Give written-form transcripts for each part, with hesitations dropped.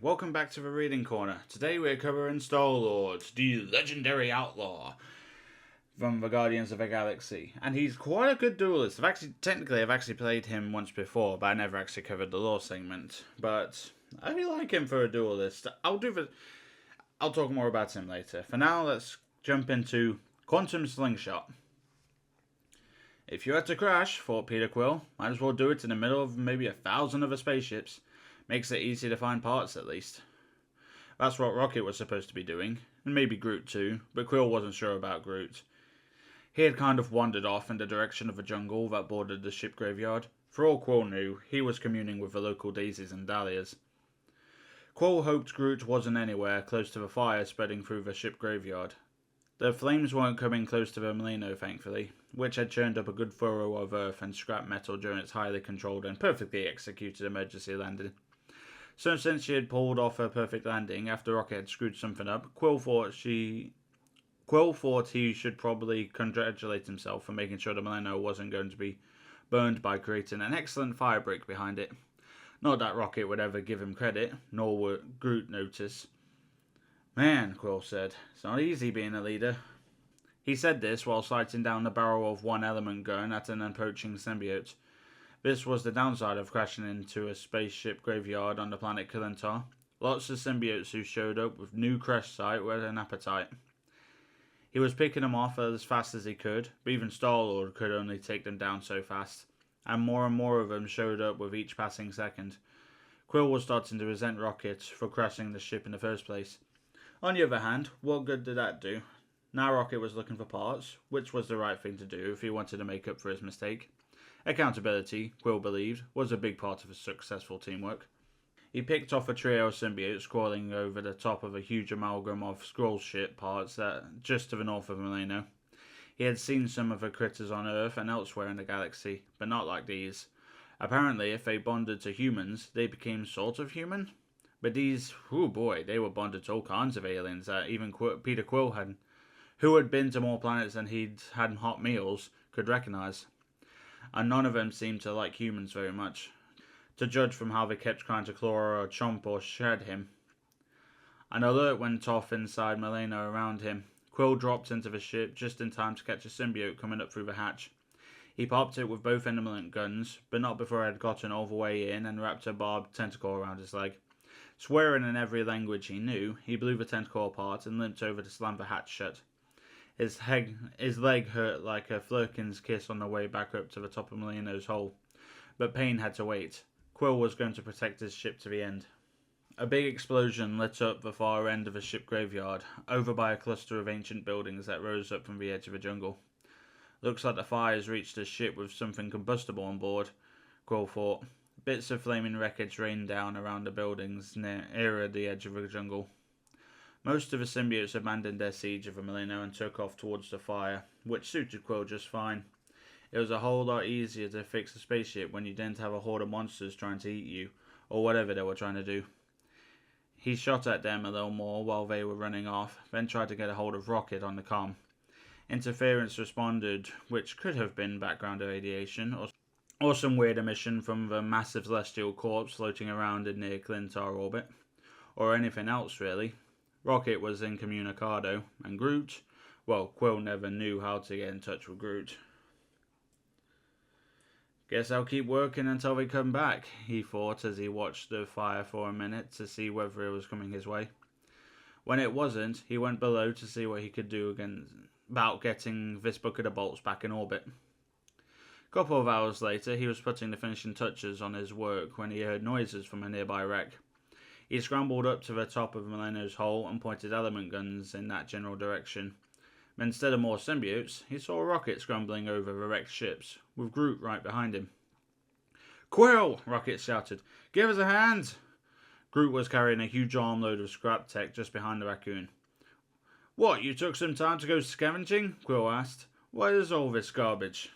welcome back to the Reading Corner. Today we're covering Star-Lord, the legendary outlaw from the Guardians of the Galaxy. And he's quite a good duelist. I've actually played him once before, but I never actually covered the lore segment. But I like him for a duelist. I'll talk more about him later. For now, let's jump into Quantum Slingshot. If you had to crash, thought Peter Quill, might as well do it in the middle of maybe 1,000 other spaceships. Makes it easy to find parts, at least. That's what Rocket was supposed to be doing, and maybe Groot too, but Quill wasn't sure about Groot. He had kind of wandered off in the direction of a jungle that bordered the ship graveyard. For all Quill knew, he was communing with the local daisies and dahlias. Quill hoped Groot wasn't anywhere close to the fire spreading through the ship graveyard. The flames weren't coming close to the Milano, thankfully, which had churned up a good furrow of earth and scrap metal during its highly controlled and perfectly executed emergency landing. So since she had pulled off her perfect landing after Rocket had screwed something up, Quill thought he should probably congratulate himself for making sure the Milano wasn't going to be burned by creating an excellent fire break behind it. Not that Rocket would ever give him credit, nor would Groot notice. Man, Quill said, it's not easy being a leader. He said this while sighting down the barrel of one element gun at an approaching symbiote. This was the downside of crashing into a spaceship graveyard on the planet Klyntar. Lots of symbiotes who showed up with new crash site with an appetite. He was picking them off as fast as he could, but even Star-Lord could only take them down so fast, and more of them showed up with each passing second. Quill was starting to resent Rocket for crashing the ship in the first place. On the other hand, what good did that do? Now Rocket was looking for parts, which was the right thing to do if he wanted to make up for his mistake. Accountability, Quill believed, was a big part of his successful teamwork. He picked off a trio of symbiotes crawling over the top of a huge amalgam of Skrull ship parts just to the north of Milano. He had seen some of the critters on Earth and elsewhere in the galaxy, but not like these. Apparently, if they bonded to humans, they became sort of human. But these, oh boy, they were bonded to all kinds of aliens that even Peter Quill who had been to more planets than he'd had hot meals, could recognise. And none of them seemed to like humans very much, to judge from how they kept trying to claw or chomp or shed him. An alert went off inside Milano around him. Quill dropped into the ship just in time to catch a symbiote coming up through the hatch. He popped it with both element guns, but not before it had gotten all the way in and wrapped a barbed tentacle around his leg. Swearing in every language he knew, he blew the tentacle apart and limped over to slam the hatch shut. His leg hurt like a Flurkin's kiss on the way back up to the top of Milano's hole, but pain had to wait. Quill was going to protect his ship to the end. A big explosion lit up the far end of the ship graveyard, over by a cluster of ancient buildings that rose up from the edge of the jungle. Looks like the fires reached the ship with something combustible on board, Quill thought. Bits of flaming wreckage rained down around the buildings nearer the edge of the jungle. Most of the symbiotes abandoned their siege of the Milano and took off towards the fire, which suited Quill just fine. It was a whole lot easier to fix a spaceship when you didn't have a horde of monsters trying to eat you, or whatever they were trying to do. He shot at them a little more while they were running off, then tried to get a hold of Rocket on the comm. Interference responded, which could have been background radiation, or some weird emission from the massive celestial corpse floating around in near Klyntar orbit, or anything else really. Rocket was incommunicado, and Groot, well, Quill never knew how to get in touch with Groot. Guess I'll keep working until they come back, he thought as he watched the fire for a minute to see whether it was coming his way. When it wasn't, he went below to see what he could do about getting this bucket of bolts back in orbit. A couple of hours later, he was putting the finishing touches on his work when he heard noises from a nearby wreck. He scrambled up to the top of Milano's hole and pointed element guns in that general direction. But instead of more symbiotes, he saw a Rocket scrambling over the wrecked ships, with Groot right behind him. "Quill!" Rocket shouted. "Give us a hand!" Groot was carrying a huge armload of scrap tech just behind the raccoon. "What, you took some time to go scavenging?" Quill asked. "What is all this garbage?"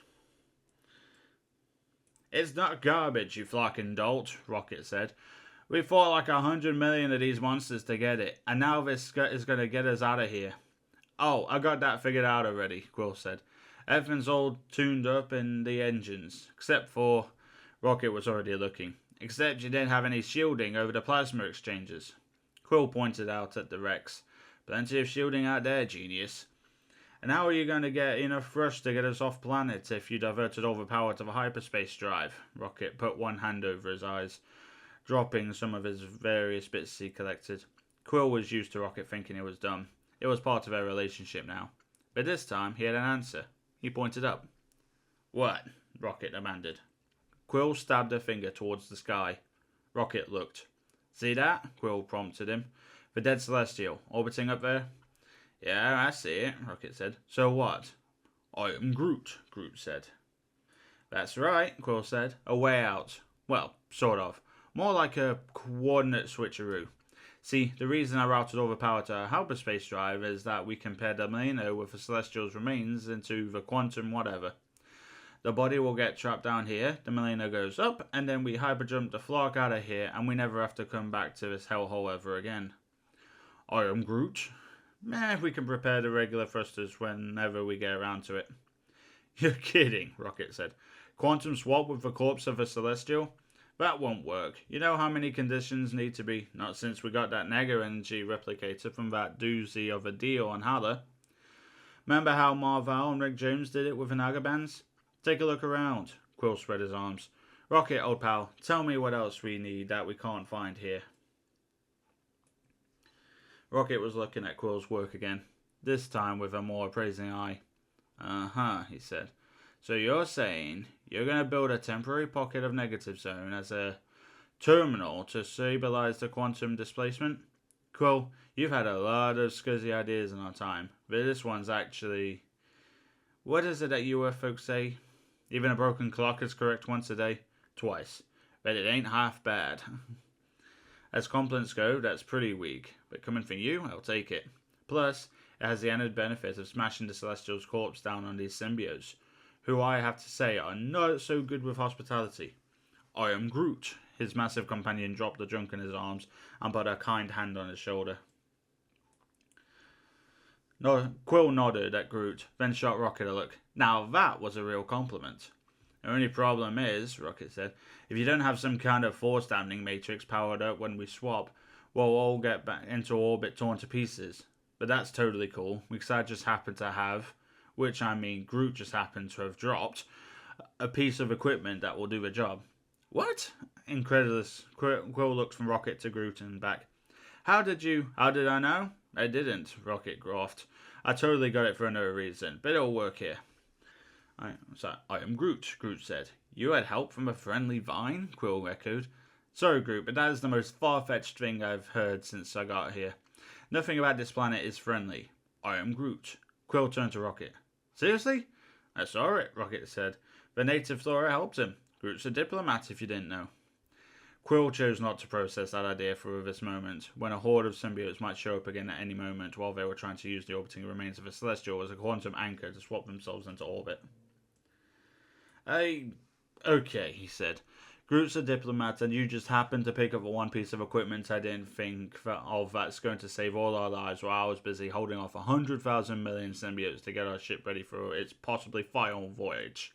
"It's not garbage, you flocking dolt," Rocket said. "We fought like 100 million of these monsters to get it, and now this is going to get us out of here." "Oh, I got that figured out already," Quill said. "Everything's all tuned up in the engines, except for..." Rocket was already looking. except you didn't have any shielding over the plasma exchanges. Quill pointed out at the wrecks. Plenty of shielding out there, genius. And how are you going to get enough thrust to get us off planet if you diverted all the power to the hyperspace drive? Rocket put one hand over his eyes, dropping some of his various bits he collected. Quill was used to Rocket thinking it was dumb. It was part of their relationship now. But this time, he had an answer. He pointed up. What? Rocket demanded. Quill stabbed a finger towards the sky. Rocket looked. See that? Quill prompted him. The dead celestial, orbiting up there? Yeah, I see it, Rocket said. So what? I am Groot, Groot said. That's right, Quill said. A way out. Well, sort of. More like a coordinate switcheroo. See, the reason I routed all the power to our hyperspace drive is that we compared the Milano with the Celestial's remains into the quantum whatever. The body will get trapped down here, the Milano goes up, and then we hyperjump the Flark out of here, and we never have to come back to this hellhole ever again. I am Groot. We can prepare the regular thrusters whenever we get around to it. You're kidding, Rocket said. Quantum swap with the corpse of a Celestial? That won't work. You know how many conditions need to be? Not since we got that nega energy replicator from that doozy of a deal on Hala. Remember how Marvel and Rick Jones did it with the Nagabands? Take a look around. Quill spread his arms. Rocket, old pal, tell me what else we need that we can't find here. Rocket was looking at Quill's work again, this time with a more appraising eye. Uh-huh, he said. So you're saying you're going to build a temporary pocket of negative zone as a terminal to stabilize the quantum displacement? Quill, you've had a lot of scuzzy ideas in our time, but this one's actually... What is it that you folks say? Even a broken clock is correct once a day? Twice. But it ain't half bad. As compliments go, that's pretty weak. But coming from you, I'll take it. Plus, it has the added benefit of smashing the Celestial's corpse down on these symbiotes, who I have to say are not so good with hospitality. I am Groot. His massive companion dropped the junk in his arms and put a kind hand on his shoulder. No, Quill nodded at Groot, then shot Rocket a look. Now that was a real compliment. The only problem is, Rocket said, if you don't have some kind of force dampening matrix powered up when we swap, we'll all get back into orbit torn to pieces. But that's totally cool, because I just happen to have, which I mean Groot just happened to have dropped, a piece of equipment that will do the job. What? Incredulous, Quill looked from Rocket to Groot and back. How did I know? I didn't, Rocket growled. I totally got it for another reason, but it'll work here. I am Groot, Groot said. You had help from a friendly vine? Quill echoed. Sorry, Groot, but that is the most far-fetched thing I've heard since I got here. Nothing about this planet is friendly. I am Groot. Quill turned to Rocket. Seriously? I saw it, Rocket said. The native flora helped him. Groot's a diplomat, if you didn't know. Quill chose not to process that idea for this moment, when a horde of symbiotes might show up again at any moment while they were trying to use the orbiting remains of a Celestial as a quantum anchor to swap themselves into orbit. Okay, he said. Groot's a diplomat and you just happened to pick up one piece of equipment I didn't think of that's going to save all our lives while I was busy holding off 100,000 million symbiotes to get our ship ready for its possibly final voyage.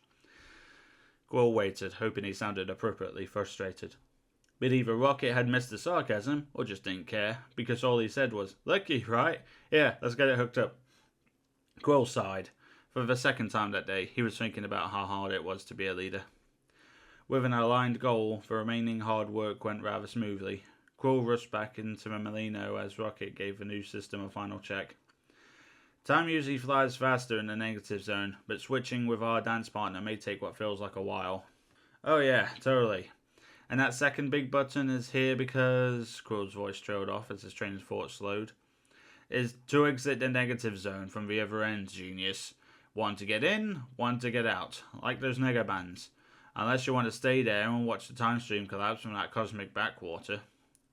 Quill waited, hoping he sounded appropriately frustrated. But either Rocket had missed the sarcasm, or just didn't care, because all he said was, "Lucky, right? Yeah, let's get it hooked up." Quill sighed. For the second time that day, he was thinking about how hard it was to be a leader. With an aligned goal, the remaining hard work went rather smoothly. Quill rushed back into the Molino as Rocket gave the new system a final check. Time usually flies faster in the negative zone, but switching with our dance partner may take what feels like a while. Oh yeah, totally. And that second big button is here because, Quill's voice trailed off as his train of thought slowed, is to exit the negative zone from the other end, genius. One to get in, one to get out, like those negabands. Unless you want to stay there and watch the time stream collapse from that cosmic backwater.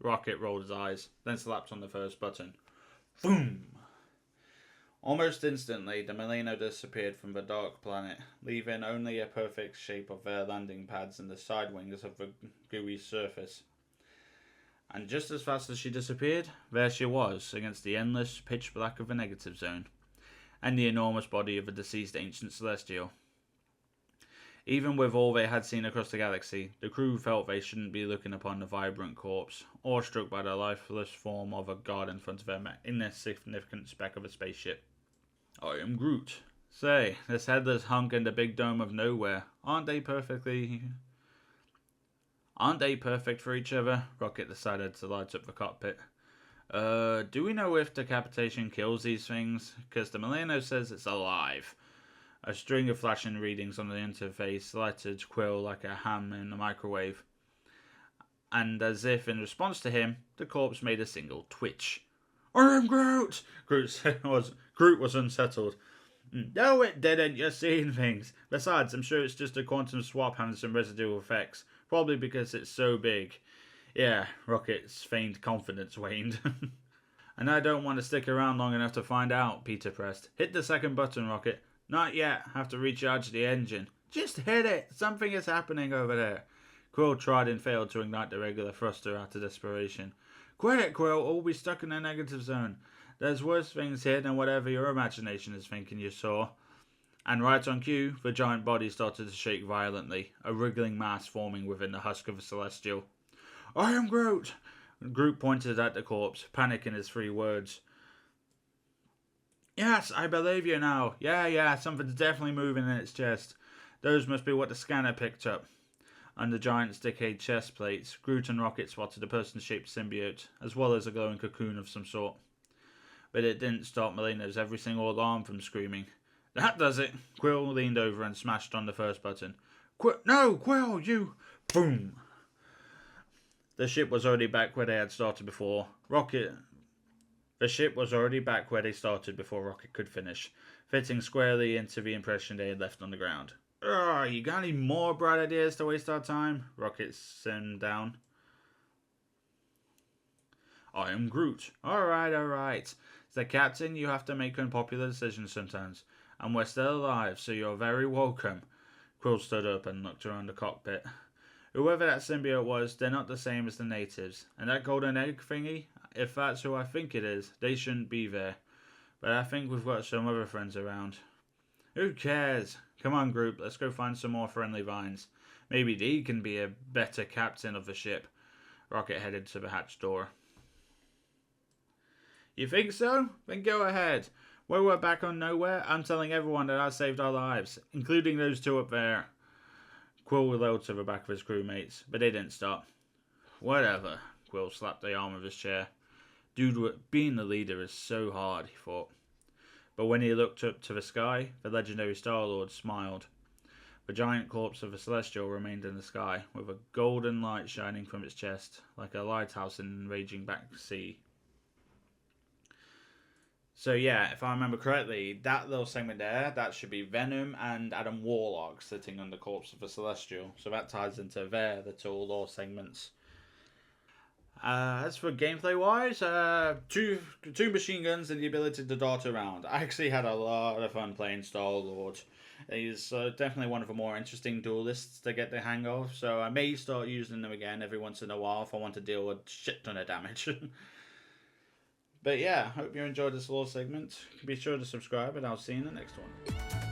Rocket rolled his eyes, then slapped on the first button. Boom! Almost instantly, the Molino disappeared from the dark planet, leaving only a perfect shape of their landing pads and the side wings of the gooey surface. And just as fast as she disappeared, there she was, against the endless pitch black of the negative zone, and the enormous body of a deceased ancient celestial. Even with all they had seen across the galaxy, the crew felt they shouldn't be looking upon the vibrant corpse, awestruck by the lifeless form of a god in front of them, insignificant speck of a spaceship. I am Groot. Say, this headless hunk in the big dome of nowhere, aren't they perfect for each other? Rocket decided to light up the cockpit. Do we know if decapitation kills these things? Because the Milano says it's alive. A string of flashing readings on the interface lighted Quill like a ham in a microwave. And as if in response to him, the corpse made a single twitch. I am Groot! Groot was unsettled. No, it didn't. You're seeing things. Besides, I'm sure it's just a quantum swap having some residual effects. Probably because it's so big. Yeah, Rocket's feigned confidence waned. And I don't want to stick around long enough to find out, Peter pressed. Hit the second button, Rocket. Not yet. Have to recharge the engine. Just hit it. Something is happening over there. Quill tried and failed to ignite the regular thruster out of desperation. Quit it, Quill, or we'll be stuck in a negative zone. There's worse things here than whatever your imagination is thinking you saw. And right on cue, the giant body started to shake violently, a wriggling mass forming within the husk of a celestial. I am Groot! Groot pointed at the corpse, panic in his 3 words. Yes, I believe you now. Yeah, something's definitely moving in its chest. Those must be what the scanner picked up. On the giant's decayed chest plates, Groot and Rocket spotted a person-shaped symbiote, as well as a glowing cocoon of some sort. But it didn't stop Melina's every single alarm from screaming. That does it! Quill leaned over and smashed on the first button. Quill, you... Boom! The ship was already back where they had started before. The ship was already back where they started before Rocket could finish, fitting squarely into the impression they had left on the ground. You got any more bright ideas to waste our time? Rocket simmed down. I am Groot. Alright. The captain, you have to make unpopular decisions sometimes. And we're still alive, so you're very welcome. Quill stood up and looked around the cockpit. Whoever that symbiote was, they're not the same as the natives. And that golden egg thingy, if that's who I think it is, they shouldn't be there. But I think we've got some other friends around. Who cares? Come on, group, let's go find some more friendly vines. Maybe they can be a better captain of the ship. Rocket headed to the hatch door. You think so? Then go ahead. When we're back on nowhere, I'm telling everyone that I saved our lives, including those 2 up there. Quill yelled to the back of his crewmates, but they didn't stop. Whatever. Quill slapped the arm of his chair. Dude, being the leader is so hard, he thought. But when he looked up to the sky, the legendary Star-Lord smiled. The giant corpse of a Celestial remained in the sky, with a golden light shining from its chest, like a lighthouse in a raging back sea. So yeah, if I remember correctly, that little segment there, that should be Venom and Adam Warlock sitting on the corpse of a Celestial. So that ties into the 2 lore segments. As for gameplay-wise, 2 machine guns and the ability to dart around. I actually had a lot of fun playing Star-Lord. He's definitely one of the more interesting duelists to get the hang of, so I may start using them again every once in a while if I want to deal with shit ton of damage. But yeah, hope you enjoyed this little segment. Be sure to subscribe and I'll see you in the next one.